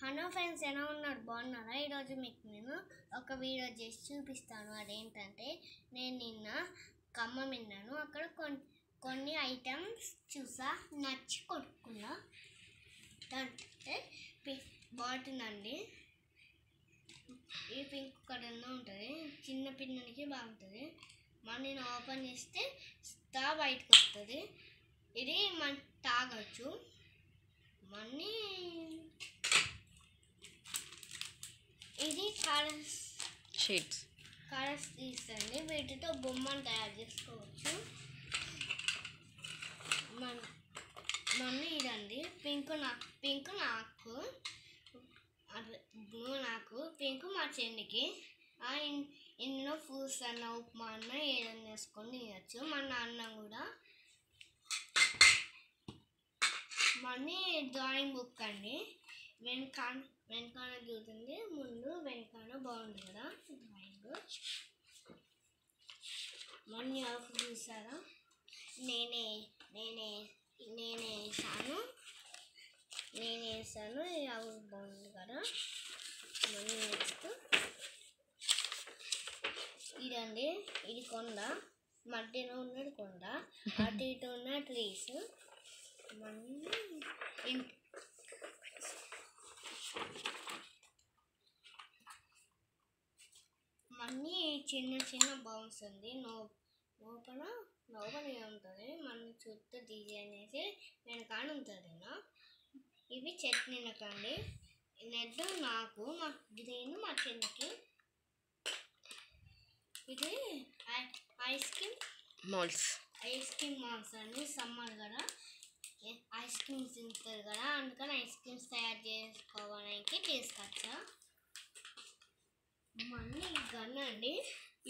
Hello friends, ఎలా ఉన్నారు? బాగున్నారా? ఈరోజు మీకు నేను ఒక వీడియో చేసి చూపిస్తాను. అదేంటంటే నేను నిన్న ఖమ్మం విన్నాను. అక్కడ కొన్ని ఐటమ్స్ చూసా, నచ్చి కొనుక్కున్నా. అంటే బాటిల్ అండి, ఈ పింక్ కలర్లో ఉంటుంది. చిన్న పిల్లలకి బాగుంటుంది. మరి నేను ఓపెన్ చేస్తే స్టా బయటకు వస్తుంది. ఇది మనం తాగొచ్చు. మనీ ఇది కలర్స్ తీస్తుంది. వీటితో బొమ్మను తయారు చేసుకోవచ్చు. మమ్మీ ఇదండి పింక్ నాకు బ్లూ నాకు పింక్ మా చెల్లికి. ఇందులో ఫ్రూట్స్ అన్న, ఉప్మా అన్న ఏదైనా వేసుకొని తినచ్చు. మా నాన్న కూడా. మనీ డ్రాయింగ్ బుక్ అండి. వెనకాల చూస్తుంది, ముందు వెనకాల బాగుంది కదా డ్రాయింగ్. మనీ ఆఫ్ చూసారా? నేనే వేసాను. అవి బాగుంది కదా. మనీ నెక్స్ట్ ఇదండి, ఇది కొండ, మధ్యలో ఉన్నది కొండ, అటు ఇటు ఉన్న ట్రీస్. మనీ చిన్న బౌన్స్ ఉంది. లోపల ఉంటుంది. మన చుట్టూ డిజైన్ వేసి వెనకాల ఉంటుంది. ఇవి చట్నీలకండి. నెట్ నాకు, మా గ్రీన్ మా చెల్లికి. ఇది ఐస్ క్రీమ్ మాల్స్ అండి. సమ్మర్ కదా, ఐస్ క్రీమ్స్ తింటుంది కదా, అందుకని ఐస్ క్రీమ్స్ తయారు చేసుకోవడానికి తీసుకొచ్చా. మళ్ళీ గన్ అండి.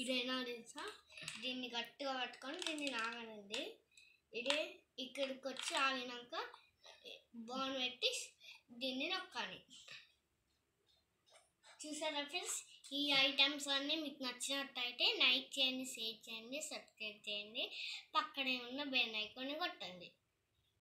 ఇది ఎలా తెలుసా? దీన్ని గట్టిగా పట్టుకొని దీన్ని ఆగనండి. ఇదే ఇక్కడికి వచ్చి ఆగినాక బాన్ పెట్టి దీన్ని నొక్కాలి. చూసారా ఫ్రెండ్స్? ఈ ఐటమ్స్ అన్నీ మీకు నచ్చినట్టయితే లైక్ చేయండి, షేర్ చేయండి, సబ్స్క్రైబ్ చేయండి. పక్కనే ఉన్న బెల్ ఐకాన్ కొట్టండి.